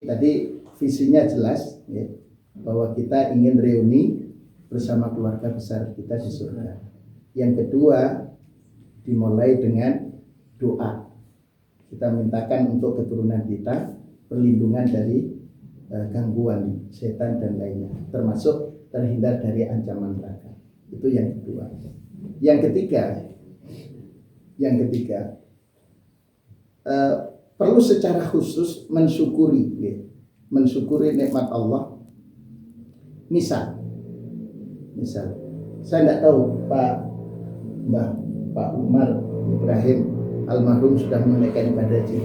Tadi visinya jelas ya, bahwa kita ingin reuni bersama keluarga besar kita di surga. Yang kedua, dimulai dengan doa. Kita mintakan untuk keturunan kita perlindungan dari gangguan setan dan lainnya, termasuk terhindar dari ancaman neraka. Itu yang kedua. Yang ketiga, perlu secara khusus mensyukuri nikmat Allah. Misal saya tidak tahu Pak Umar Ibrahim almarhum sudah menunaikan ibadah haji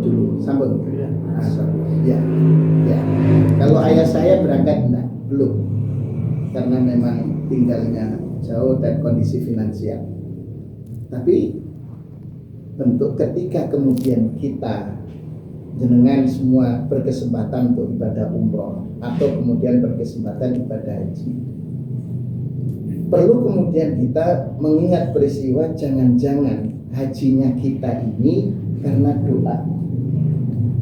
dulu, sambung. Ya. Kalau ayah saya berangkat belum, karena memang tinggalnya jauh dan kondisi finansial. Tapi bentuk ketika kemudian kita jenengan semua berkesempatan untuk ibadah umroh atau kemudian berkesempatan ibadah haji, perlu kemudian kita mengingat peristiwa jangan-jangan hajinya kita ini karena doa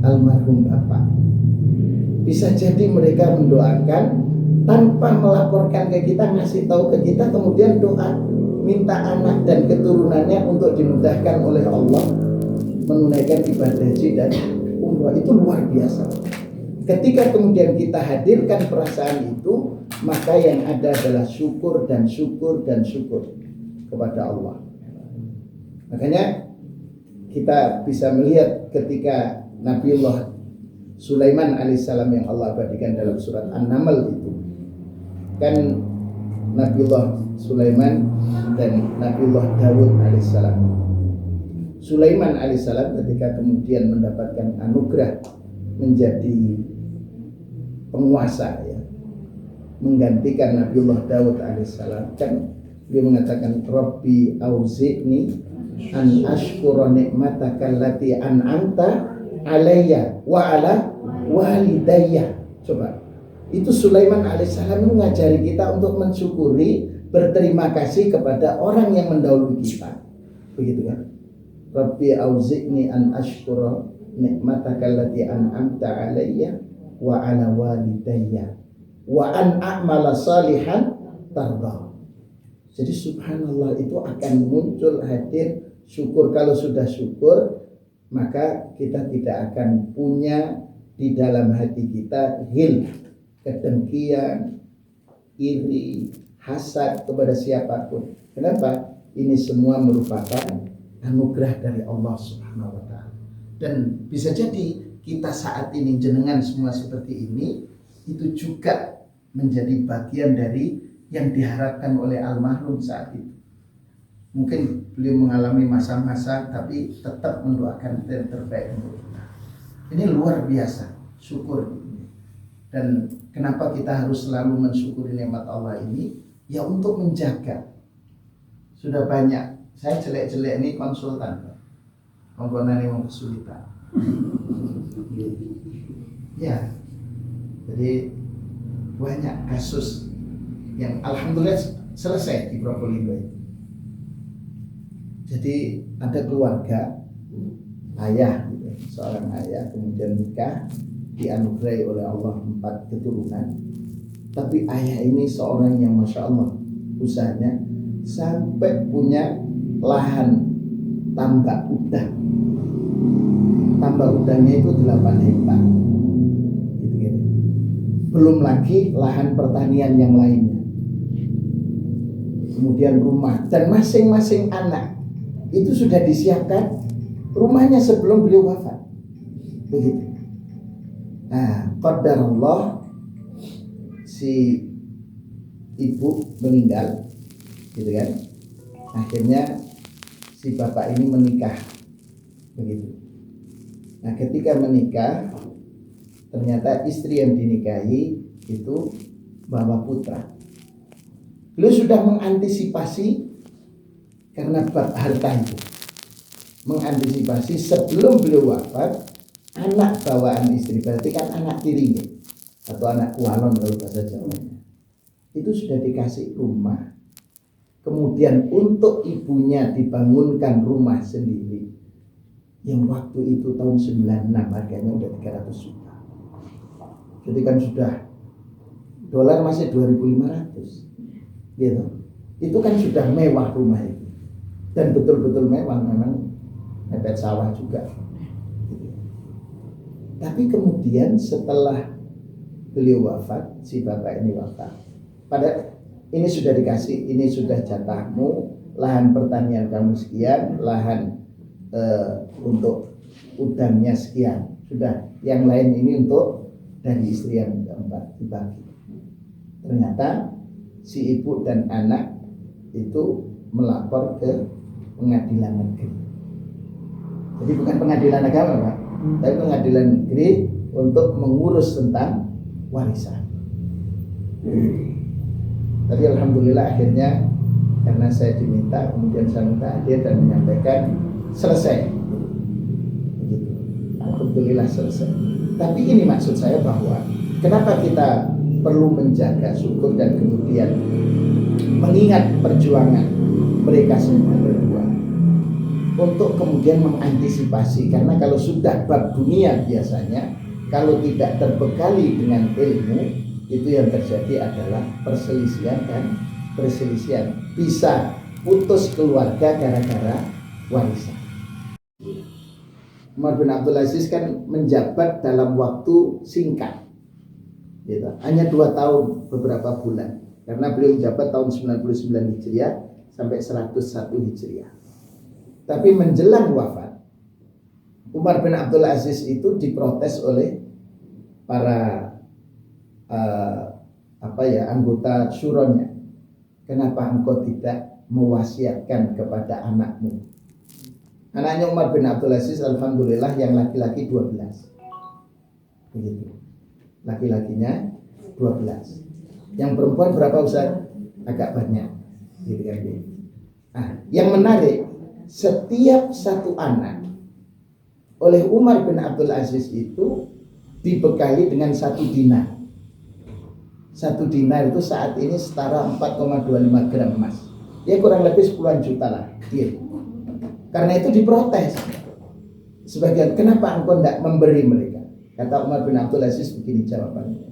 almarhum bapak. Bisa jadi mereka mendoakan tanpa melaporkan ke kita, ngasih tahu ke kita, kemudian doa minta anak dan keturunannya untuk dimudahkan oleh Allah menunaikan ibadah haji dan umrah. Itu luar biasa. Ketika kemudian kita hadirkan perasaan itu, maka yang ada adalah syukur dan syukur kepada Allah. Makanya kita bisa melihat ketika Nabiullah Sulaiman alaihissalam yang Allah abadikan dalam surat An-Naml itu, kan Nabiullah Sulaiman dan Nabiullah Dawud alaihissalam. Sulaiman alaihissalam ketika kemudian mendapatkan anugerah menjadi penguasa ya, menggantikan Nabiullah Dawud alaihissalam, kan dia mengatakan Rabbi auzi'ni an ashkura ni'mataka allati an'amta alayya wa ala walidayya. Coba, itu Sulaiman alaihissalam mengajari kita untuk mensyukuri, berterima kasih kepada orang yang mendahului kita. Begitu kan? Rabbi auzi'ni an ashkura ni'mataka allati an'amta alayya wa ala walidayya wa an a'mala salihan tardah. Jadi subhanallah, itu akan muncul hadir syukur. Kalau sudah syukur, maka kita tidak akan punya di dalam hati kita ghil, kedengkian, iri, hasad kepada siapapun. Kenapa? Ini semua merupakan anugerah dari Allah Subhanahu wa taala. Dan bisa jadi kita saat ini jenengan semua seperti ini, itu juga menjadi bagian dari yang diharapkan oleh almarhum saat itu. Mungkin beliau mengalami masa-masa tapi tetap mendoakan yang terbaik untuk kita. Ini luar biasa syukur. Dan kenapa kita harus selalu mensyukuri nikmat Allah ini? Ya untuk menjaga. Sudah banyak, saya jelek-jelek ini konsultan, komponen yang kesulitan. Ya, jadi banyak kasus yang alhamdulillah selesai di Probolinggo. Jadi ada keluarga, ayah, seorang ayah kemudian nikah, dianugerahi oleh Allah 4 keturunan. Tapi ayah ini seorang yang masya Allah usahanya sampai punya lahan tambak udang. Tambak udangnya itu 8 hektar. Gitu. Belum lagi lahan pertanian yang lainnya. Kemudian rumah, dan masing-masing anak itu sudah disiapkan rumahnya sebelum beliau wafat. Begitu. Nah, qadarullah si ibu meninggal, gitu kan? Akhirnya si bapak ini menikah, begitu. Nah, ketika menikah, ternyata istri yang dinikahi itu bawa putra. Beliau sudah mengantisipasi karena bab harta itu. Mengantisipasi sebelum beliau wafat, anak bawaan istri, berarti kan anak tirinya atau anak kualon kalau bahasa Jawanya, itu sudah dikasih rumah. Kemudian untuk ibunya dibangunkan rumah sendiri, yang waktu itu tahun 96 harganya udah 300 juta. Jadi kan sudah dolar masih 2.500 gitu. Itu kan sudah mewah rumah itu. Dan betul-betul mewah, memang mepet sawah juga. Tapi kemudian setelah beliau wafat, si bapak ini wafat, pada ini sudah dikasih, ini sudah jatahmu, lahan pertanian kamu sekian, lahan untuk udangnya sekian, sudah, yang lain ini untuk dari istri yang keempat dibagi. Ternyata si ibu dan anak itu melapor ke pengadilan negeri. Jadi bukan pengadilan agama, Pak, tapi pengadilan negeri untuk mengurus tentang warisan. Tapi alhamdulillah akhirnya karena saya diminta, kemudian saya minta hadir dan menyampaikan, selesai. Begitu. Alhamdulillah selesai. Tapi ini maksud saya bahwa kenapa kita perlu menjaga syukur dan kemudian mengingat perjuangan mereka semua berdua untuk kemudian mengantisipasi, karena kalau sudah bab dunia biasanya kalau tidak terbekali dengan ilmu, itu yang terjadi adalah perselisihan dan perselisihan, bisa putus keluarga gara-gara warisan. Umar bin Abdul Aziz kan menjabat dalam waktu singkat, gitu. Hanya 2 tahun beberapa bulan, karena beliau menjabat tahun 99 Hijriah sampai 101 Hijriah. Tapi menjelang wafat, Umar bin Abdul Aziz itu diprotes oleh para anggota syuronya. Kenapa engkau tidak mewasiatkan kepada anakmu? Anaknya Umar bin Abdul Aziz alhamdulillah yang laki-laki 12. Begitu. Laki-lakinya 12. Yang perempuan berapa Ustaz? Agak banyak. Gitu kan. Yang menarik, setiap satu anak oleh Umar bin Abdul Aziz itu dibekali dengan 1 dinar. 1 dinar itu saat ini setara 4,25 gram emas. Ya kurang lebih 10 juta lah. Gitu. Karena itu diprotes. Sebagian, kenapa engkau tidak memberi mereka? Kata Umar bin Abdul Aziz begini jawabannya.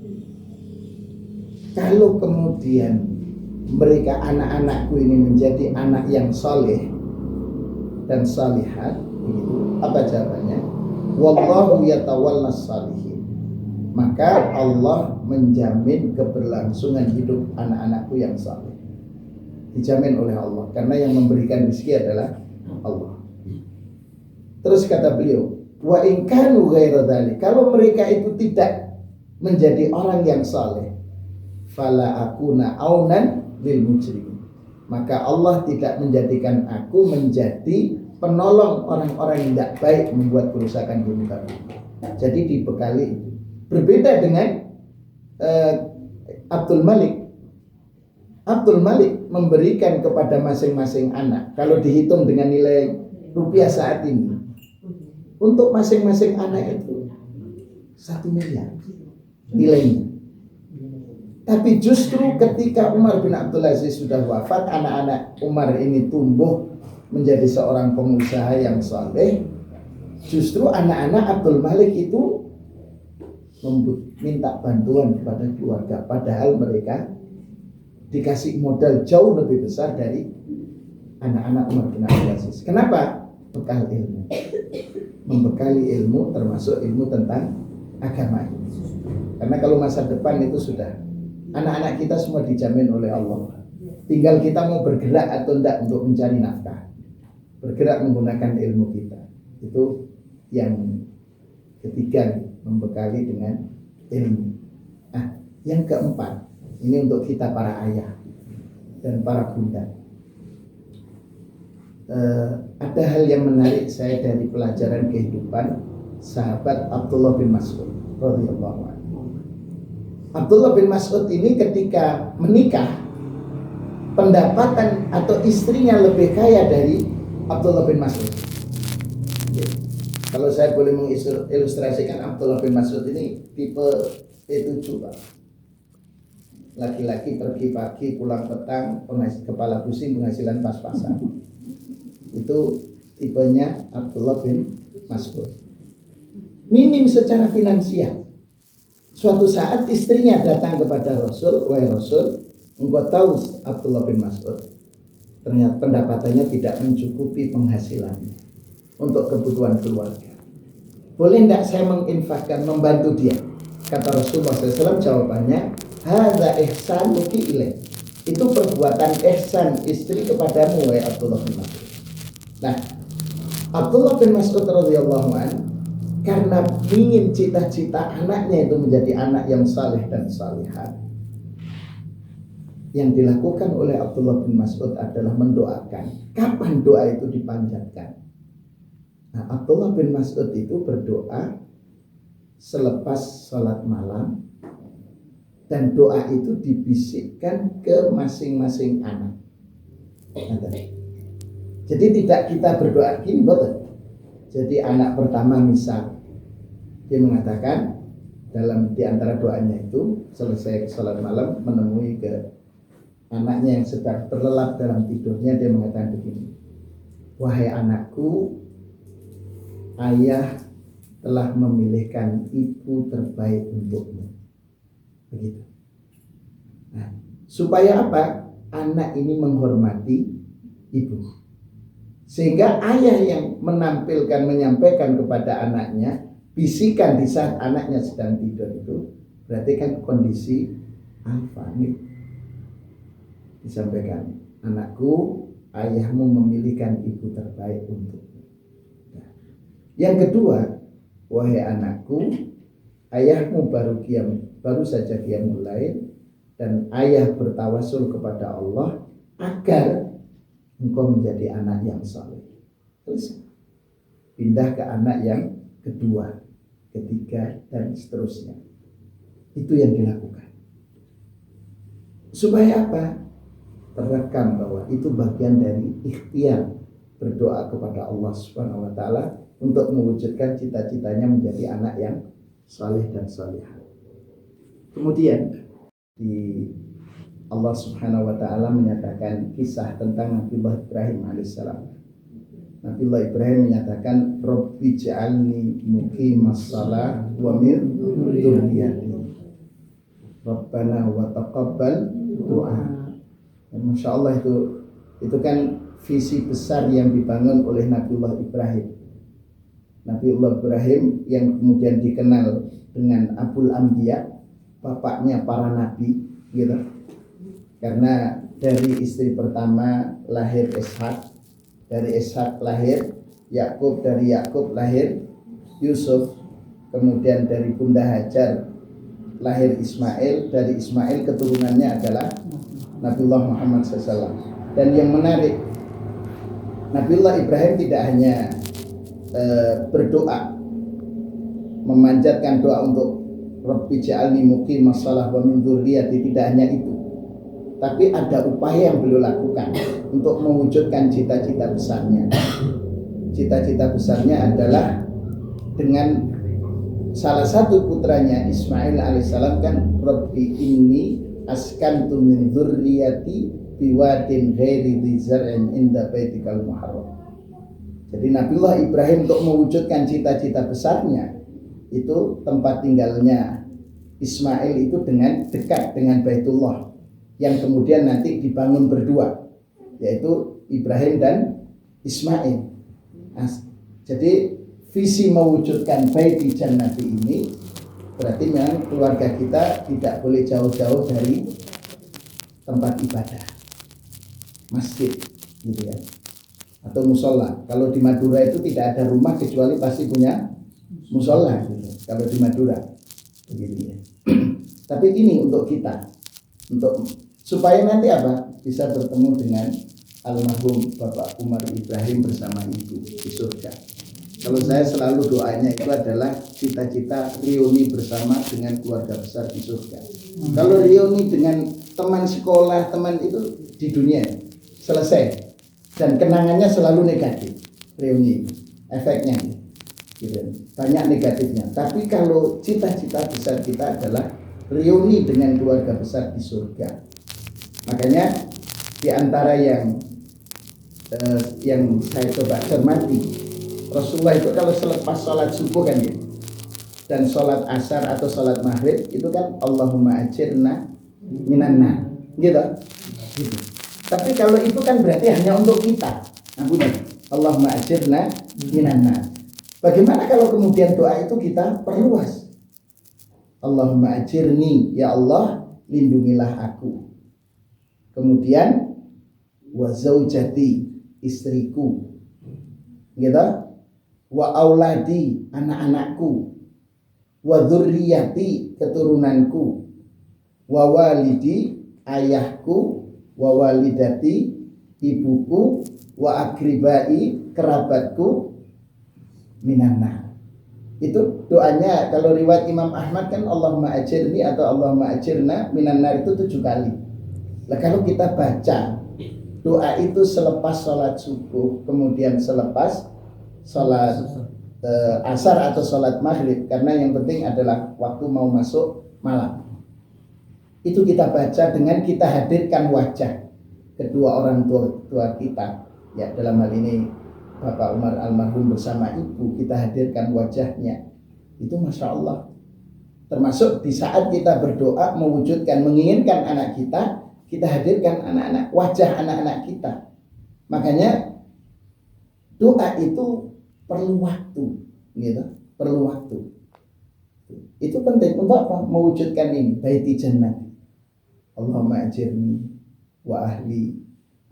Kalau kemudian mereka, anak-anakku ini menjadi anak yang soleh dan salihat, begitu, apa jawabannya? Wallahu yatawallas salihin. Maka Allah menjamin keberlangsungan hidup anak-anakku yang saleh. Dijamin oleh Allah, karena yang memberikan rezeki adalah Allah. Terus kata beliau, wa in kanu ghaira dzalik, kalau mereka itu tidak menjadi orang yang saleh, fala akuna aunan lil mujrimin, maka Allah tidak menjadikan aku menjadi penolong orang-orang yang tidak baik membuat kerusakan di muka bumi. Jadi dibekali. Berbeda dengan Abdul Malik. Abdul Malik memberikan kepada masing-masing anak, kalau dihitung dengan nilai rupiah saat ini, untuk masing-masing anak itu 1 miliar nilainya. Tapi justru ketika Umar bin Abdul Aziz sudah wafat, anak-anak Umar ini tumbuh menjadi seorang pengusaha yang saleh. Justru anak-anak Abdul Malik itu minta bantuan kepada keluarga, padahal mereka dikasih modal jauh lebih besar dari anak-anak Umar bin Abdul Aziz. Kenapa? Bekal ilmu. Membekali ilmu, termasuk ilmu tentang agama ini. Karena kalau masa depan itu sudah, anak-anak kita semua dijamin oleh Allah. Tinggal kita mau bergerak atau tidak untuk mencari nafkah. Bergerak menggunakan ilmu kita. Itu yang ketiga, membekali dengan ilmu. Yang keempat, ini untuk kita para ayah dan para bunda. Ada hal yang menarik saya dari pelajaran kehidupan sahabat Abdullah bin Mas'ud. radhiyallahu anhu. Abdullah bin Mas'ud ini ketika menikah, pendapatan atau istrinya lebih kaya dari Abdullah bin Mas'ud. Kalau saya boleh mengilustrasikan, Abdullah bin Mas'ud ini tipe P7 Pak. Laki-laki pergi pagi pulang petang, kepala pusing, penghasilan pas-pasan. Itu tipenya Abdullah bin Mas'ud. Minim secara finansial. Suatu saat istrinya datang kepada Rasul, wahai Rasul, engkau tahu Abdullah bin Mas'ud ternyata pendapatannya tidak mencukupi penghasilannya untuk kebutuhan keluarga. Boleh tidak saya menginfakkan, membantu dia? Kata Rasulullah SAW, jawabannya, hadza ihsanuki ilaih. Itu perbuatan ihsan istri kepadamu, wahai Abdullah bin Mas'ud. Nah, Abdullah bin Mas'ud radhiyallahu anhu karena ingin cita-cita anaknya itu menjadi anak yang saleh dan salihah, yang dilakukan oleh Abdullah bin Mas'ud adalah mendoakan. Kapan doa itu dipanjatkan? Nah, Abdullah bin Mas'ud itu berdoa selepas sholat malam, dan doa itu dibisikkan ke masing-masing anak. Jadi tidak kita berdoa gini, betul. Jadi anak pertama misal dia mengatakan di antara doanya itu selesai sholat malam menemui ke anaknya yang sedang terlelap dalam tidurnya, dia mengatakan begini, wahai anakku, ayah telah memilihkan ibu terbaik untukmu. Begitu. Nah, supaya apa? Anak ini menghormati ibu. Sehingga ayah yang menyampaikan kepada anaknya bisikan di saat anaknya sedang tidur itu, berarti kan kondisi alfa nih. Disampaikan, anakku, ayahmu memilihkan ibu terbaik untukmu. Nah, yang kedua, wahai anakku, ayahmu baru saja dia mulai, dan ayah bertawasul kepada Allah agar engkau menjadi anak yang saleh. Terus pindah ke anak yang kedua, ketiga, dan seterusnya. Itu yang dilakukan. Supaya apa? Terekam bahwa itu bagian dari ikhtiar berdoa kepada Allah Subhanahu wa taala untuk mewujudkan cita-citanya menjadi anak yang saleh dan salihah. Kemudian di Allah Subhanahu wa taala menyatakan kisah tentang Nabiullah Ibrahim alaihissalam. Nabiullah Ibrahim menyatakan, Rabbi ja'alni muqimas shalah wa min dzurriyyati. Rabbana wa taqabbal du'a. Masya Allah, itu kan visi besar yang dibangun oleh Nabiullah Ibrahim. Nabiullah Ibrahim yang kemudian dikenal dengan Abul Anbiya, bapaknya para nabi, gitu. Karena dari istri pertama lahir Ishak, dari Ishak lahir Yakub, dari Yakub lahir Yusuf, kemudian dari Bunda Hajar lahir Ismail, dari Ismail keturunannya adalah Nabiullah Muhammad SAW. Dan yang menarik, Nabiullah Ibrahim tidak hanya berdoa, memanjatkan doa untuk Rabbi ja'alni muqimas shalah wa min dzurriyyati, tidak hanya itu, tapi ada upaya yang beliau lakukan untuk mewujudkan cita-cita besarnya. Cita-cita besarnya adalah dengan salah satu putranya Ismail alaihissalam, kan Rabbi inni askantu min dzurriyyati biwadin ghairi dzi zar'in inda baitikal muharram. Jadi Nabiullah Ibrahim untuk mewujudkan cita-cita besarnya, itu tempat tinggalnya Ismail itu dengan dekat dengan Baitullah, yang kemudian nanti dibangun berdua, yaitu Ibrahim dan Ismail. Jadi visi mewujudkan Baiti Jannati ini berarti memang keluarga kita tidak boleh jauh-jauh dari tempat ibadah, masjid, gitu ya, atau musola. Kalau di Madura itu tidak ada rumah kecuali pasti punya musola, gitu. Kalau di Madura, begitu ya. Tapi ini untuk kita, untuk supaya nanti apa, bisa bertemu dengan almarhum Bapak Umar Ibrahim bersama ibu di surga. Kalau saya selalu doanya itu adalah cita-cita reuni bersama dengan keluarga besar di surga. Kalau reuni dengan teman sekolah, teman itu di dunia selesai dan kenangannya selalu negatif. Reuni efeknya gitu. Banyak negatifnya. Tapi kalau cita-cita besar kita adalah reuni dengan keluarga besar di surga. Makanya di antara yang saya coba cermati, Rasulullah itu kalau selepas sholat subuh kan gitu, dan sholat asar atau sholat maghrib itu kan Allahumma ajirna minan nar gitu. Tapi kalau itu kan berarti hanya untuk kita. Nah, Allahumma ajirna minan nar. Bagaimana kalau kemudian doa itu kita perluas? Allahumma ajirni, ya Allah lindungilah aku. Kemudian wa zaujati, istriku. Gitu. Wa auladi, anak-anakku, wa dzurriyyati, keturunanku, wa walidi, ayahku, wa walidati, ibuku, wa akribai, kerabatku, minanna. Itu doanya kalau riwayat Imam Ahmad kan Allahumma ajirni atau Allahumma ajirna minanna itu 7 kali. Nah, kalau kita baca doa itu selepas sholat subuh, kemudian selepas sholat asar atau sholat maghrib, karena yang penting adalah waktu mau masuk malam, itu kita baca dengan kita hadirkan wajah kedua orang tua kita, ya dalam hal ini Bapak Umar almarhum bersama ibu, kita hadirkan wajahnya, itu Masya Allah. Termasuk di saat kita berdoa mewujudkan, menginginkan anak kita hadirkan anak-anak, wajah anak-anak kita. Makanya doa itu perlu waktu, gitu, perlu waktu. Itu penting untuk apa? Mewujudkan ini, baiti jannah. Allahumma ajirni wa ahli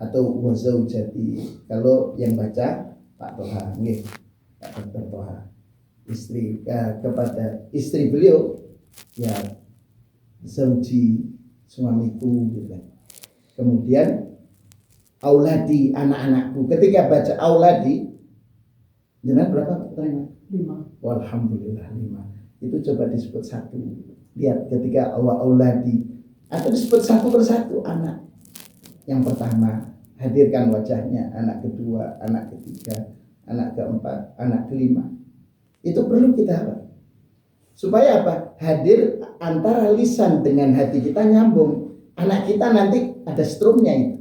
atau wa zaujati. Kalau yang baca Pak Toha, nggih, Pak Dr. Toha, istri kepada istri beliau, ya zauji, suamiku, gitu. Kemudian auladi, anak-anakku. Ketika baca auladi, jangan berapa pertanyaan? 5. Walhamdulillah 5. Itu coba disebut 1. Lihat ketika auladi atau disebut satu persatu anak. Yang pertama hadirkan wajahnya, anak kedua, anak ketiga, anak keempat, anak kelima. Itu perlu kita supaya apa? Hadir antara lisan dengan hati kita nyambung. Anak kita nanti ada strumnya itu.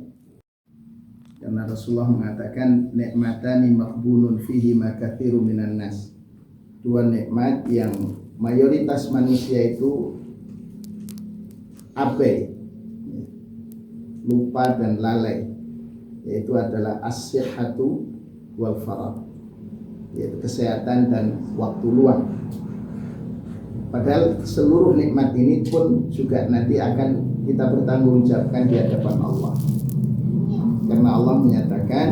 Karena Rasulullah mengatakan nikmatani maqbunun fihi ma katsiru minan nas. 2 nikmat yang mayoritas manusia itu abai, lupa dan lalai, yaitu adalah as-sihhatu wal faragh, yaitu kesehatan dan waktu luang. Padahal seluruh nikmat ini pun juga nanti akan kita bertanggungjawabkan di hadapan Allah. Karena Allah menyatakan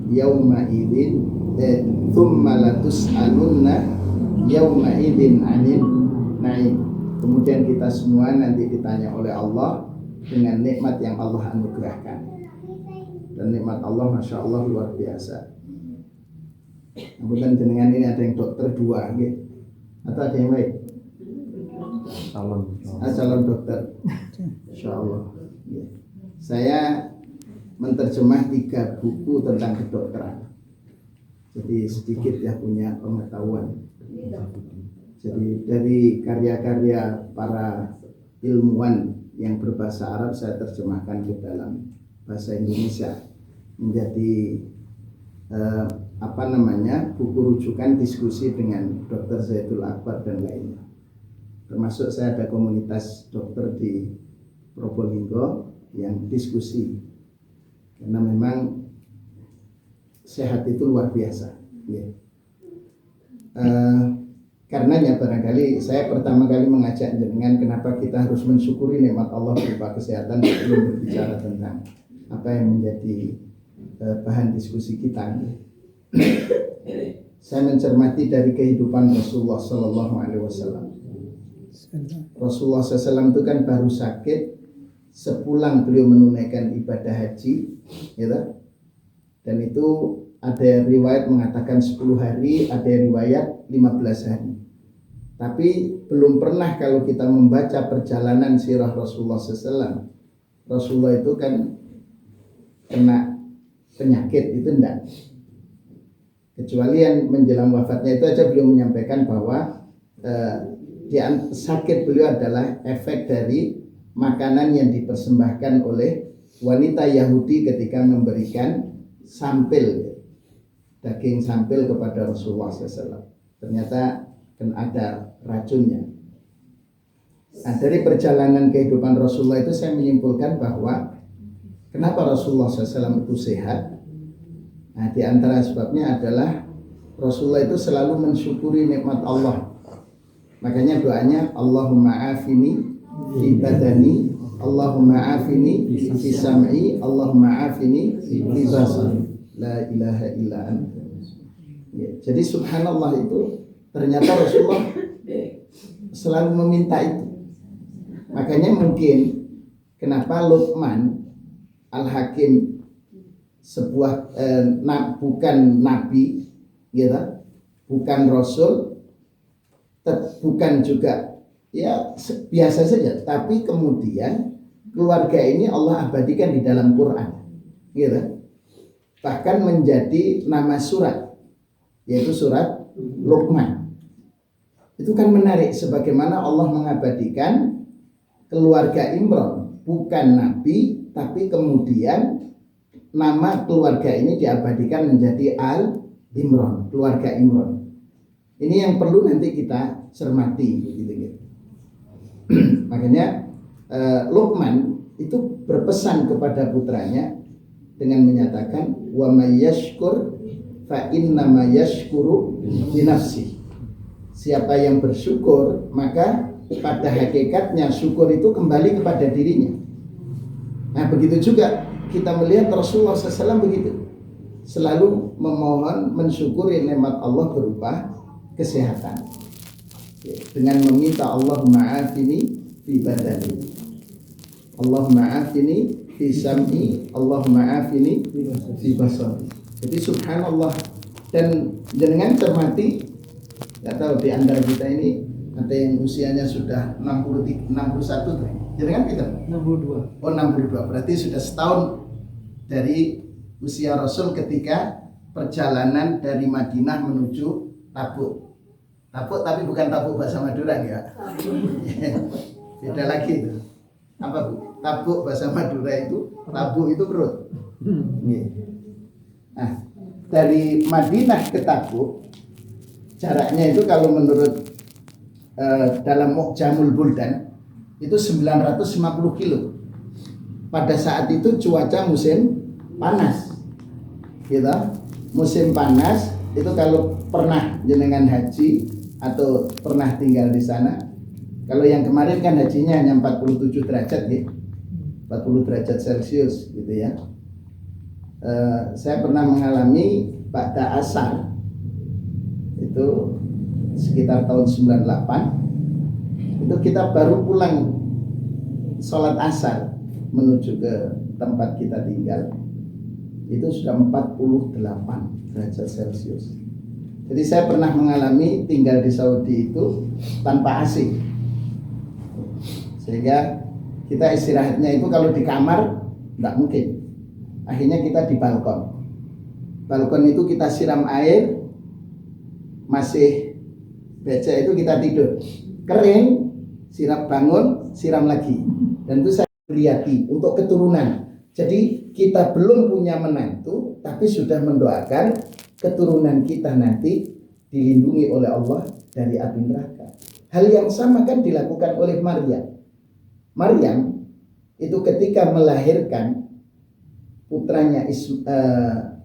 yauma idzin tsumma latus'alunna yauma idzin 'anil na'im. Kemudian kita semua nanti ditanya oleh Allah dengan nikmat yang Allah anugerahkan. Dan nikmat Allah Masya Allah luar biasa. Kemudian jenengan ini ada yang dokter 2 gitu. Atau ada yang baik? Calon dokter. Masya Allah. Saya menterjemah 3 buku tentang kedokteran. Jadi sedikit ya punya pengetahuan. Jadi dari karya-karya para ilmuwan yang berbahasa Arab saya terjemahkan ke dalam bahasa Indonesia menjadi buku rujukan diskusi dengan Dr. Zaidul Akbar dan lainnya. Termasuk saya ada komunitas dokter di Probolinggo yang diskusi. Karena memang sehat itu luar biasa. Ya. Karenanya barangkali saya pertama kali mengajak jenengan kenapa kita harus mensyukuri nikmat Allah berupa kesehatan sebelum berbicara tentang apa yang menjadi bahan diskusi kita. Saya mencermati dari kehidupan Rasulullah Sallallahu Alaihi Wasallam. Rasulullah SAW itu kan baru sakit sepulang beliau menunaikan ibadah haji, gitu. Dan itu ada riwayat mengatakan 10 hari, ada riwayat 15 hari. Tapi belum pernah kalau kita membaca perjalanan sirah Rasulullah SAW, Rasulullah itu kan kena penyakit, itu enggak. Kecuali yang menjelang wafatnya itu aja beliau menyampaikan bahwa sakit beliau adalah efek dari makanan yang dipersembahkan oleh wanita Yahudi ketika memberikan sampil, daging sampil kepada Rasulullah SAW. Ternyata kan ada racunnya. Nah, dari perjalanan kehidupan Rasulullah itu saya menyimpulkan bahwa kenapa Rasulullah SAW itu sehat. Nah, di antara sebabnya adalah Rasulullah itu selalu mensyukuri nikmat Allah. Makanya doanya Allahumma afini fi badani, Allahumma afini fi sam'i, Allahumma afini fi basari, la ilaha illa anta. Ya, jadi subhanallah itu ternyata Rasulullah selalu meminta itu. Makanya mungkin kenapa Luqman Al-Hakim sebuah bukan nabi, gitu, bukan rasul, bukan juga ya biasa saja, tapi kemudian keluarga ini Allah abadikan di dalam Quran, gitu. Bahkan menjadi nama surat, yaitu surat Luqman. Itu kan menarik, sebagaimana Allah mengabadikan keluarga Imran, bukan nabi, tapi kemudian nama keluarga ini diabadikan menjadi Al-Imran, keluarga Imran. Ini yang perlu nanti kita cermati, gitu. Makanya Luqman itu berpesan kepada putranya dengan menyatakan wa may yashkur fa innama yashkuru li nafsi. Siapa yang bersyukur maka pada hakikatnya syukur itu kembali kepada dirinya. Nah, begitu juga kita melihat Rasulullah SAW begitu, selalu memohon mensyukuri nikmat Allah berupa kesehatan, dengan meminta Allahumma afini fi badani, Allahumma afini fi sam'i, Allahumma afini fi basari. Jadi subhanallah. Dan jenengan cermati, nggak tahu di antara kita ini ada yang usianya sudah 61, jenengan kita 62. Oh 62, berarti sudah setahun dari usia Rasul ketika perjalanan dari Madinah menuju Tabuk. Tabuk tapi bukan Tabuk bahasa Madura ya. Beda lagi itu. Apa Bu? Tabuk bahasa Madura itu, Tabuk itu perut. Nah, dari Madinah ke Tabuk jaraknya itu kalau menurut dalam Mu'jamul Buldan itu 950 kilo. Pada saat itu cuaca musim panas, gitu. Musim panas itu kalau pernah jenengan haji atau pernah tinggal di sana, kalau yang kemarin kan hajinya hanya 47 derajat ya, 40 derajat Celcius gitu ya. Saya pernah mengalami pada asar itu sekitar tahun 98, itu kita baru pulang sholat asar menuju ke tempat kita tinggal, itu sudah 48 derajat Celcius. Jadi saya pernah mengalami tinggal di Saudi itu tanpa AC, sehingga kita istirahatnya itu kalau di kamar tidak mungkin, akhirnya kita di balkon. Balkon itu kita siram air, masih becek itu kita tidur, kering, siram, bangun, siram lagi. Dan itu saya lihat untuk keturunan. Jadi kita belum punya menantu, tapi sudah mendoakan keturunan kita nanti dilindungi oleh Allah dari api neraka. Hal yang sama kan dilakukan oleh Maryam. Maryam itu ketika melahirkan putranya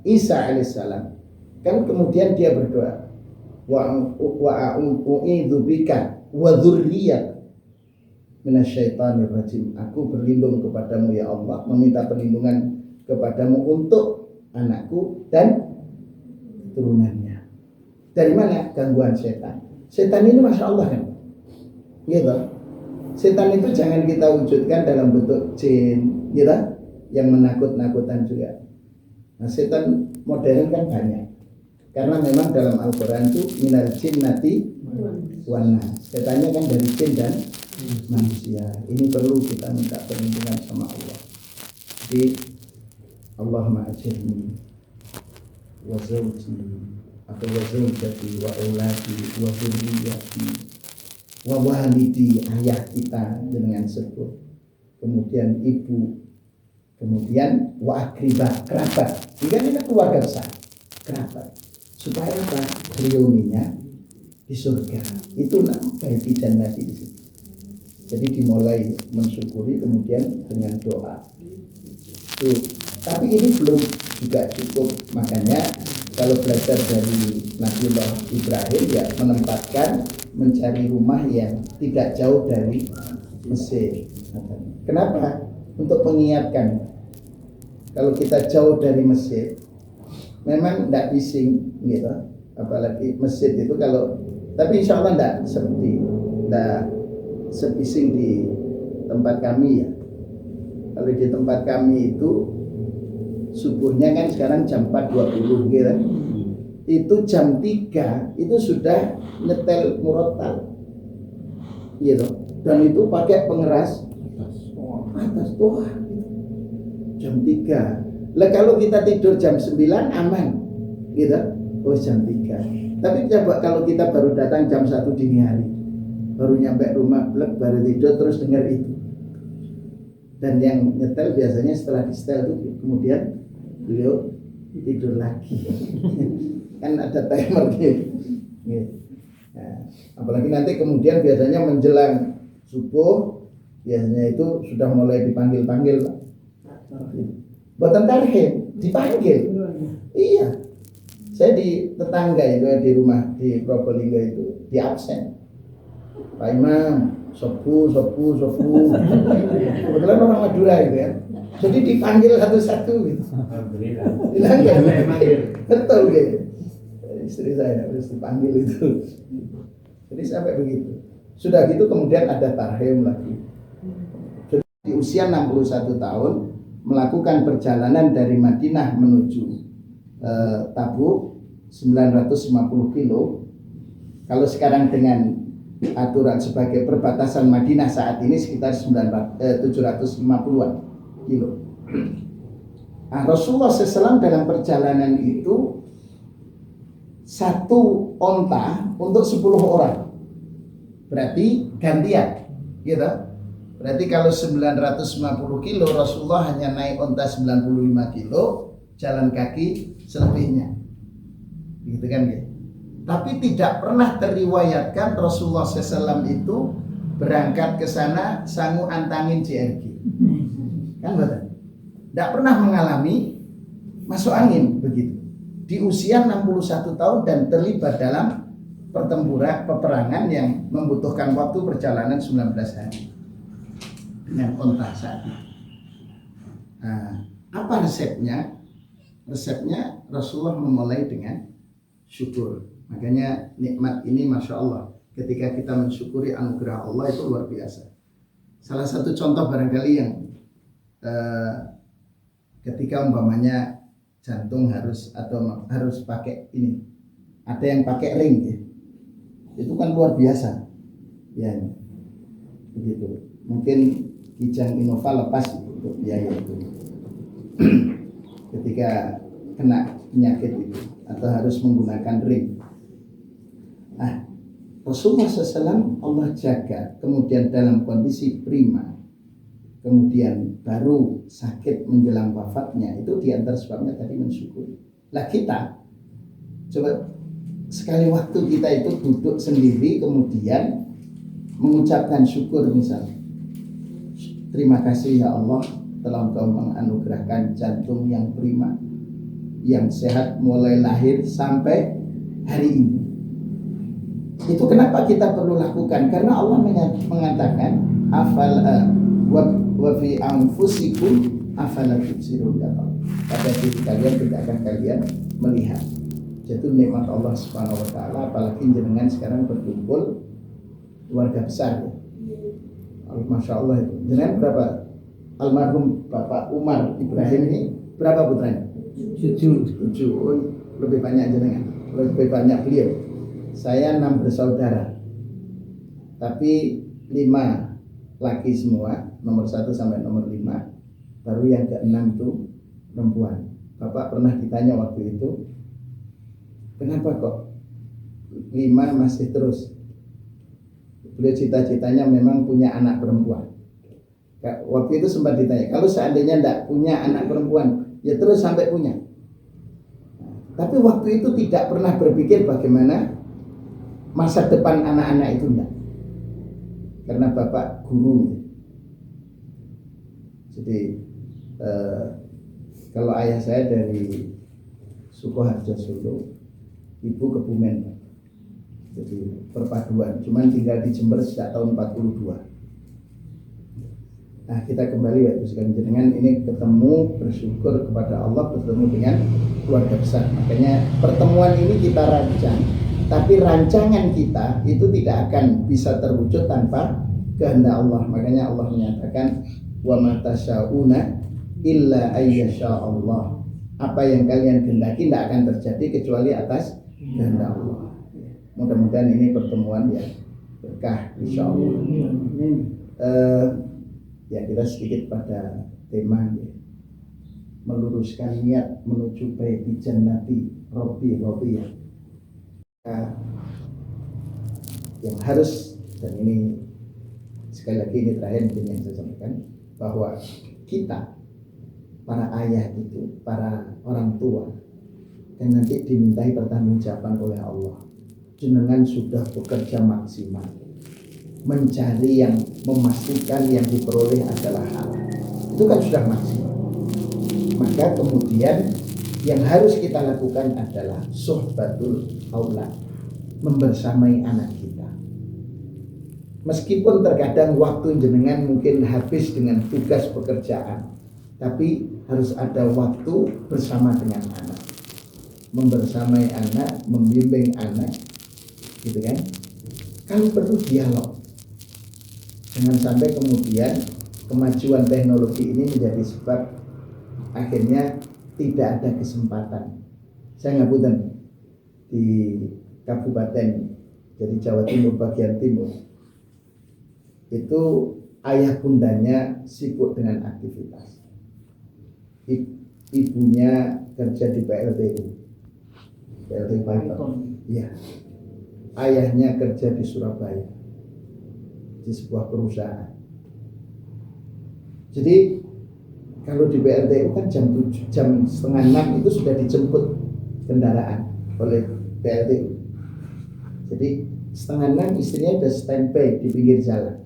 Isa alaihissalam, kan kemudian dia berdoa, wa'a'udzu bika wa dzurriyyat minasyaitonir rajim. Aku berlindung kepadamu ya Allah, meminta perlindungan kepadamu untuk anakku dan turunannya. Dari mana? Gangguan setan. Setan ini masya Allah kan, gitu. Setan itu jangan kita wujudkan dalam bentuk jin, gitu, yang menakut-nakutan juga. Nah, setan modern kan banyak. Karena memang dalam Al-Quran itu minal jinnati wan nas. Setannya kan dari jin dan manusia. Ini perlu kita minta perlindungan sama Allah. Jadi Allahumma ajirni wa zawji atau wa zawjati wa auladi wa dzurriyyati wa walidi, ayah kita dengan sebut, kemudian ibu, kemudian wa akriba, kerabat. Jika ini keluarga besar, kerabat. Supaya apa? Reuninya di surga. Itu baiti jannati di situ. Jadi dimulai mensyukuri kemudian dengan doa. Tuh. Tapi ini belum juga cukup. Makanya kalau belajar dari Nabiullah Ibrahim ya menempatkan mencari rumah yang tidak jauh dari Mesir. Kenapa? Untuk mengingatkan. Kalau kita jauh dari Mesir, memang tidak bising, gitu. Apalagi Mesir itu kalau, tapi insya Allah tidak sebising di tempat kami ya. Kalau di tempat kami itu subuhnya kan sekarang jam 4.20 gitu. Itu jam 3 itu sudah nyetel murotal, gitu. Dan itu pakai pengeras atas doa. Jam 3. Lah kalau kita tidur jam 9 aman, gitu. Oh jam 3. Tapi coba kalau kita baru datang jam 1 dini hari, baru nyampe rumah, baru tidur terus dengar itu. Dan yang nyetel biasanya setelah di setel itu kemudian beliau tidur lagi. Kan ada timer gitu. Nah, apalagi nanti kemudian biasanya menjelang subuh, biasanya itu sudah mulai dipanggil-panggil. Buatan tarhim dipanggil. Iya. Saya di tetangga itu di rumah di Probolinggo itu di absen. Pak Imam, sopu. Kebetulan orang Madura gitu ya. Jadi dipanggil satu-satu gitu. Dipanggil. Betul gitu. Istri saya harus dipanggil itu. Jadi sampai begitu. Sudah gitu kemudian ada tarhim lagi. Jadi di usia 61 tahun melakukan perjalanan dari Madinah menuju Tabuk 950 kilo. Kalau sekarang dengan aturan sebagai perbatasan Madinah saat ini sekitar 750-an kilo. Nah, Rasulullah SAW dalam perjalanan itu satu onta untuk 10 orang. Berarti gantian, gitu. Berarti kalau 950 kilo Rasulullah hanya naik onta 95 kilo, jalan kaki selebihnya. Gitu kan ya. Tapi tidak pernah teriwayatkan Rasulullah SAW itu berangkat ke sana sangu antangin JRG. Kan betul? Tidak pernah mengalami masuk angin begitu. Di usia 61 tahun dan terlibat dalam peperangan yang membutuhkan waktu perjalanan 19 hari dengan onta saat itu. Nah, apa resepnya? Resepnya Rasulullah memulai dengan syukur. Makanya nikmat ini Masya Allah, ketika kita mensyukuri anugerah Allah itu luar biasa. Salah satu contoh barangkali yang ketika umpamanya jantung harus pakai ini, ada yang pakai ring ya, itu kan luar biasa ya, begitu. Mungkin Kijang Innova lepas untuk biaya itu ketika kena penyakit itu atau harus menggunakan ring. Nah, Rasulullah SAW Allah jaga, kemudian dalam kondisi prima, kemudian baru sakit menjelang wafatnya, itu diantar sebabnya tadi mensyukuri. Lah kita coba sekali waktu kita itu duduk sendiri kemudian mengucapkan syukur misalnya, terima kasih ya Allah telah Engkau menganugerahkan jantung yang prima, yang sehat mulai lahir sampai hari ini. Itu kenapa kita perlu lakukan? Karena Allah mengatakan afal wa fi anfusikum afala tubsirun. Pada diri kalian tidakkah kalian melihat? Jadi nikmat Allah Subhanahu wa taala, apalagi jenengan sekarang berkumpul keluarga besar ya. Masya Allah itu. Jenengan berapa? Almarhum Bapak Umar Ibrahim ini berapa putranya? 7. Oh, lebih banyak jenengan, lebih banyak beliau. Saya 6 bersaudara, tapi 5 laki semua, nomor 1 sampai nomor 5. Baru yang ke-6 tuh perempuan. Bapak pernah ditanya waktu itu, kenapa kok 5 masih terus? Beliau cita-citanya memang punya anak perempuan. Waktu itu sempat ditanya, kalau seandainya tidak punya anak perempuan, ya terus sampai punya. Tapi waktu itu tidak pernah berpikir bagaimana masa depan anak-anak itu, enggak. Karena bapak guru. Jadi kalau ayah saya dari Sukoharjo Solo, ibu Kebumen. Jadi perpaduan, cuman tinggal di Jember sejak tahun 42. Nah, kita kembali waktu sekarang jenengan ini ketemu, bersyukur kepada Allah, bertemu dengan keluarga besar. Makanya pertemuan ini kita rancang, tapi rancangan kita itu tidak akan bisa terwujud tanpa kehendak Allah. Makanya Allah menyatakan wa ma tasyauna illa ayyasha Allah. Apa yang kalian kehendaki tidak akan terjadi kecuali atas kehendak Allah. Mudah-mudahan ini pertemuan ya berkah insyaallah. Ya kita sedikit pada tema ya. Meluruskan niat menuju baiti jannati Robbi ya. Yang harus, dan ini sekali lagi ini terakhir mungkin yang saya sampaikan, bahwa kita para ayah itu, para orang tua, dan nanti dimintai pertanggungjawaban oleh Allah. Jenengan sudah bekerja maksimal mencari yang memastikan yang diperoleh adalah halal, itu kan sudah maksimal. Maka kemudian yang harus kita lakukan adalah suhbatul aulad, membersamai anak kita. Meskipun terkadang waktu jenengan mungkin habis dengan tugas pekerjaan, tapi harus ada waktu bersama dengan anak, membersamai anak, membimbing anak, gitu kan. Kalau perlu dialog. Jangan sampai kemudian kemajuan teknologi ini menjadi sebab akhirnya tidak ada kesempatan. Saya ngapunten di Kabupaten, jadi Jawa Timur bagian timur, itu ayah bundanya sibuk dengan aktivitas. Ibunya kerja di PLTU Python. Iya. Ayahnya kerja di Surabaya di sebuah perusahaan. Jadi kalau di PLTU kan jam 5:30 itu sudah dijemput kendaraan oleh PLTU. Jadi 5:30 istrinya sudah standby di pinggir jalan.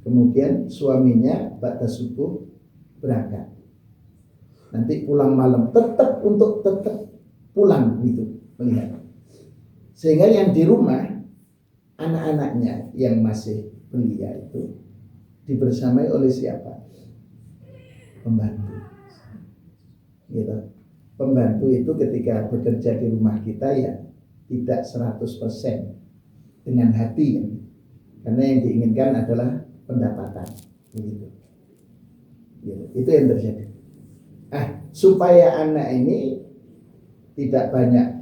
Kemudian suaminya batas subuh berangkat. Nanti pulang malam tetap pulang gitu melihat. Sehingga yang di rumah anak-anaknya yang masih belia itu dibersamai oleh siapa? Pembantu. Gitu. Pembantu itu ketika bekerja di rumah kita ya tidak 100% dengan hati kan? Karena yang diinginkan adalah pendapatan. Begitu. Gitu. Itu yang terjadi. Supaya anak ini tidak banyak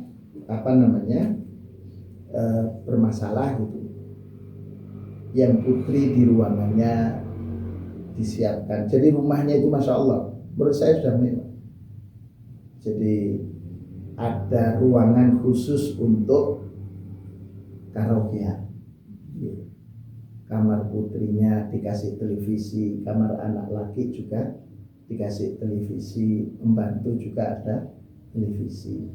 bermasalah gitu. Yang putri di ruangannya disiapkan. Jadi rumahnya itu masya Allah, menurut saya sudah mewah. Jadi ada ruangan khusus untuk karaokean. Kamar putrinya dikasih televisi, kamar anak laki juga dikasih televisi, pembantu juga ada televisi.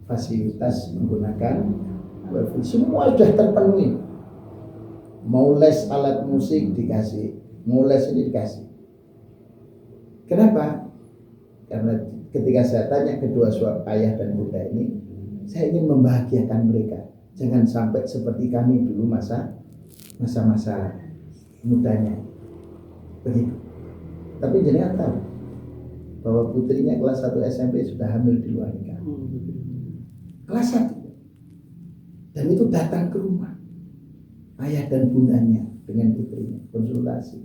Fasilitas menggunakan wifi, semua sudah terpenuhi. Mau les alat musik dikasih, mau les ini dikasih. Kenapa? Karena ketika saya tanya kedua suami ayah dan bunda ini, saya ingin membahagiakan mereka. Jangan sampai seperti kami dulu masa-masa mudanya. Begitu. Tapi jenengan tahu bahwa putrinya kelas 1 SMP sudah hamil di luar nikah. Kelas 1. Dan itu datang ke rumah ayah dan bundanya dengan putrinya konsultasi.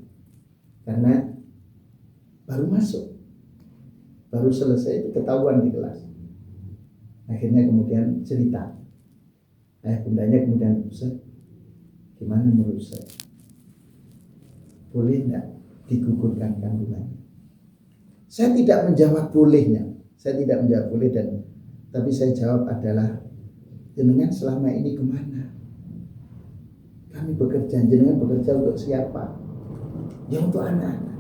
Karena baru baru selesai itu ketahuan di kelas. Akhirnya kemudian cerita, bundanya kemudian, Ustaz, gimana menurut saya? Boleh enggak digugurkan kandungannya? Saya tidak menjawab bolehnya. Saya tidak menjawab boleh tapi saya jawab adalah, jenengan selama ini kemana? Kami bekerja, jenengan bekerja untuk siapa? Ya untuk anak-anak.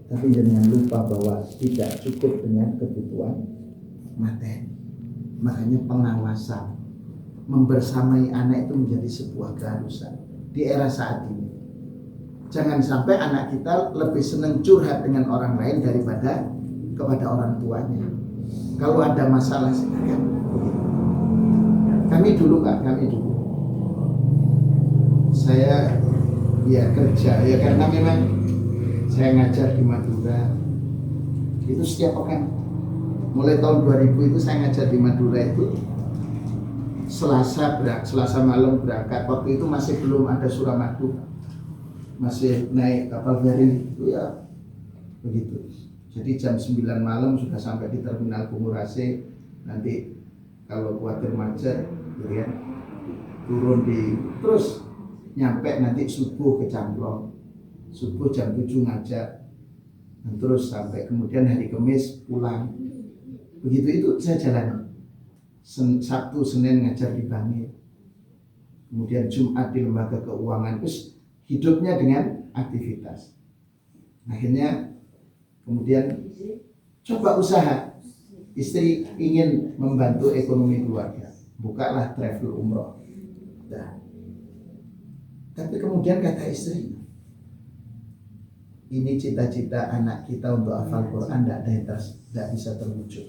Tapi jenengan lupa bahwa tidak cukup dengan kebutuhan materi. Makanya pengawasan, membersamai anak itu menjadi sebuah keharusan di era saat ini. Jangan sampai anak kita lebih senang curhat dengan orang lain daripada kepada orang tuanya. Kalau ada masalah sekarang, kami dulu saya kerja ya, karena memang saya ngajar di Madura itu setiap pekan. Mulai tahun 2000 itu saya ngajar di Madura itu Selasa malam berangkat. Waktu itu masih belum ada Suramadu, masih naik kapal feri itu ya begitu. Jadi jam 9 malam sudah sampai di terminal Bungurase. Nanti kalau khawatir macet ya, turun terus nyampe nanti subuh ke Camplong, subuh jam 7 ngajar, dan terus sampai kemudian hari Kamis pulang. Begitu itu saya jalani. Sabtu Senin ngajar di Bangil, kemudian Jumat di lembaga keuangan. Terus hidupnya dengan aktivitas. Akhirnya kemudian coba usaha. Istri ingin membantu ekonomi keluarga, bukalah travel umroh. Nah, tapi kemudian kata istri, ini cita-cita anak kita untuk hafal Quran tidak bisa terwujud.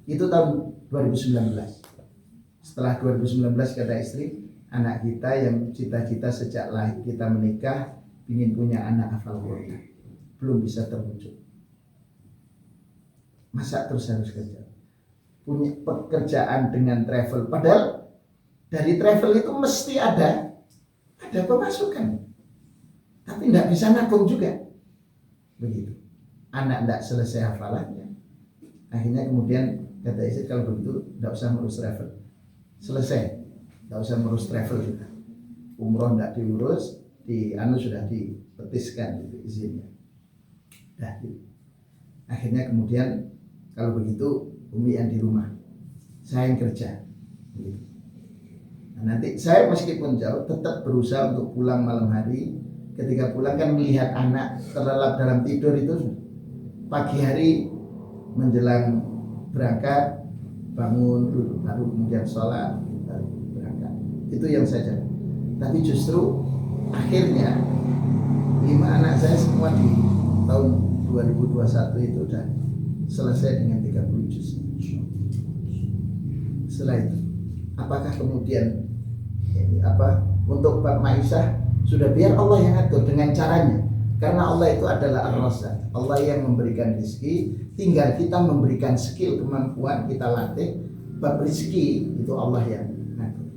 Itu tahun 2019. Setelah 2019 kata istri, anak kita yang cita-cita sejak lahir kita menikah ingin punya anak hafal Quran, belum bisa terwujud. Masa terus harus kerja? Punya pekerjaan dengan travel, padahal dari travel itu mesti ada pemasukan, tapi tidak bisa nabung juga. Begitu. Anak tidak selesai hafalannya. Akhirnya kemudian kata istri, kalau begitu tidak usah ngurus travel. Selesai, tidak usah ngurus travel kita. Umroh tidak diurus, sudah dipetiskan gitu, izinnya. Nah, gitu. Akhirnya kemudian kalau begitu Umi yang di rumah, saya yang kerja. Gitu. Nah, nanti saya meskipun jauh tetap berusaha untuk pulang malam hari. Ketika pulang kan melihat anak terlelap dalam tidur itu, pagi hari menjelang berangkat bangun duduk, baru kemudian sholat baru berangkat. Itu yang saya jaga. Tapi justru akhirnya 5 anak saya semua di tahun 2021 itu udah selesai dengan 30 juz. Setelah itu, apakah kemudian untuk bab Maisah sudah biar Allah yang atur dengan caranya, karena Allah itu adalah Ar-Razzaq, Allah yang memberikan rezeki, tinggal kita memberikan skill, kemampuan, kita latih. Bab rezeki itu Allah yang atur.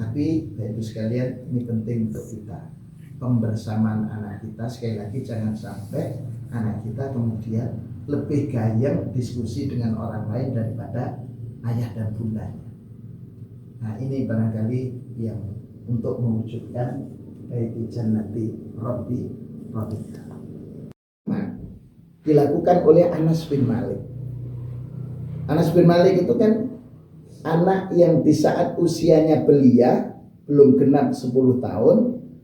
Tapi Bapak Ibu sekalian, ini penting untuk kita, pembersamaan anak kita. Sekali lagi jangan sampai anak kita kemudian lebih gayeng diskusi dengan orang lain daripada ayah dan bundanya. Nah, ini barangkali yang untuk mewujudkan baiti jannati Rabbi Rabita. Nah, dilakukan oleh Anas bin Malik. Anas bin Malik itu kan anak yang di saat usianya belia, belum genap 10 tahun,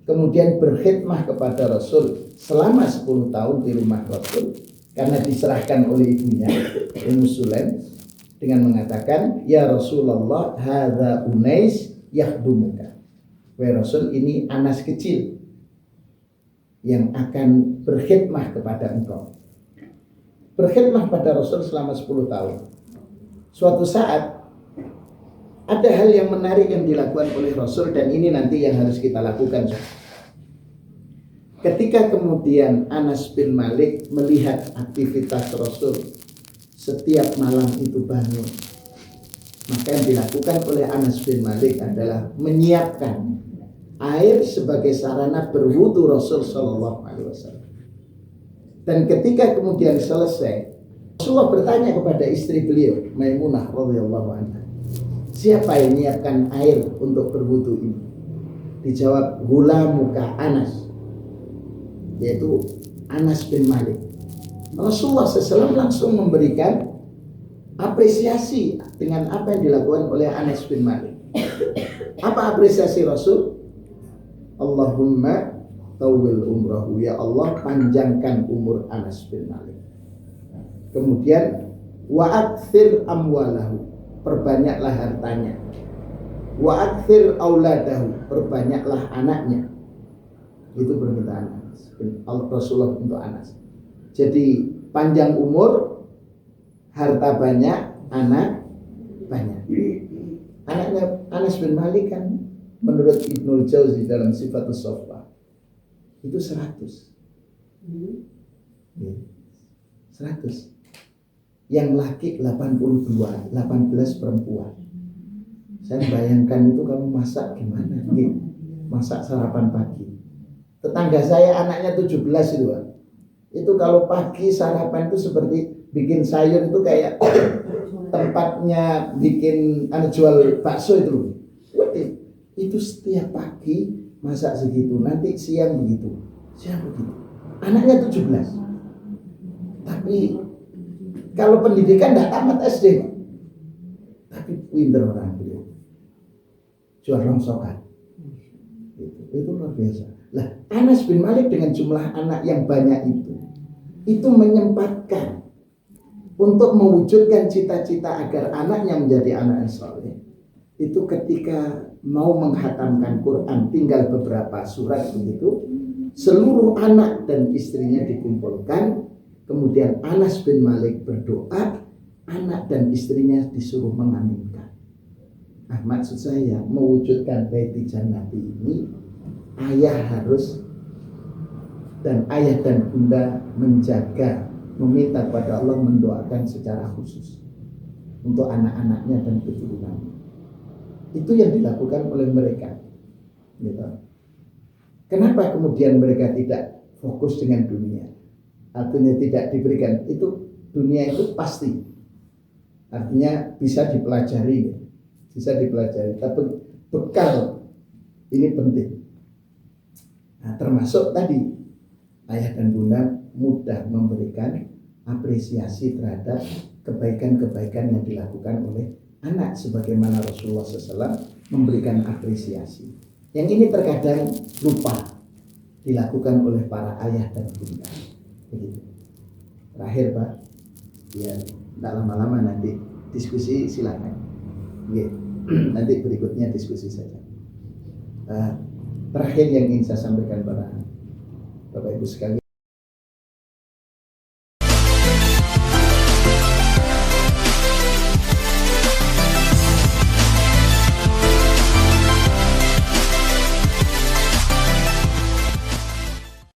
kemudian berkhidmah kepada Rasul selama 10 tahun di rumah Rasul, karena diserahkan oleh ibunya Ummu Sulaim dengan mengatakan, ya Rasulullah, hadza Unais yakhdumuka. Wahai Rasul, ini Anas kecil yang akan berkhidmah kepada engkau. Berkhidmah pada Rasul selama 10 tahun. Suatu saat ada hal yang menarik yang dilakukan oleh Rasul, dan ini nanti yang harus kita lakukan. Ketika kemudian Anas bin Malik melihat aktivitas Rasul setiap malam itu bangun, maka yang dilakukan oleh Anas bin Malik adalah menyiapkan air sebagai sarana berwudu Rasul Shallallahu Alaihi Wasallam. Dan ketika kemudian selesai, Rasulullah bertanya kepada istri beliau, Maimunah radhiyallahu anha, siapa yang menyiapkan air untuk berwudu ini? Dijawab, gulamuka Anas, yaitu Anas bin Malik. Rasulullah SAW langsung memberikan apresiasi dengan apa yang dilakukan oleh Anas bin Malik. Apa apresiasi Rasul? Allahumma tawil umrahu, ya Allah panjangkan umur Anas bin Malik. Kemudian wa aktsir amwalahu, perbanyaklah hartanya. Wa aktsir auladahu, perbanyaklah anaknya. Itu permintaan Rasulullah untuk Anas. Jadi panjang umur, harta banyak, anak banyak. Anaknya Anas bin Malik kan menurut Ibnul Jauzi dalam Sifatus Sofa itu 100. 100. Yang laki 82, 18 perempuan. Saya bayangkan itu kamu masak gimana? Masak sarapan pagi. Tetangga saya anaknya 17 itu, Pak. Itu kalau pagi sarapan itu seperti bikin sayur itu kayak tempatnya bikin jual bakso itu. Itu setiap pagi masak segitu, nanti siang begitu. Siang begitu. Anaknya 17. Tapi kalau pendidikan tidak tamat SD, tapi pinter orang beliau. Jual rongsokan. Itu luar biasa. Lah, Anas bin Malik dengan jumlah anak yang banyak itu menyempatkan untuk mewujudkan cita-cita agar anaknya menjadi anak yang saleh. Itu ketika mau menghatamkan Quran, tinggal beberapa surat begitu, seluruh anak dan istrinya dikumpulkan. Kemudian Anas bin Malik berdoa, anak dan istrinya disuruh mengaminkan. Nah, maksud saya mewujudkan baiti jannati ini, ayah harus dan ayah dan bunda menjaga, meminta kepada Allah, mendoakan secara khusus untuk anak-anaknya dan keturunannya. Itu yang dilakukan oleh mereka. Gitu. Kenapa kemudian mereka tidak fokus dengan dunia? Artinya tidak diberikan, itu dunia itu pasti, artinya bisa dipelajari, tapi bekal ini penting. Nah, termasuk tadi ayah dan bunda mudah memberikan apresiasi terhadap kebaikan-kebaikan yang dilakukan oleh anak, sebagaimana Rasulullah SAW memberikan apresiasi. Yang ini terkadang lupa dilakukan oleh para ayah dan bunda. Begitu. Terakhir Pak, ya tidak lama-lama nanti diskusi silakan. Nanti berikutnya diskusi saja. Terakhir yang ingin saya sampaikan pada Bapak Ibu sekalian.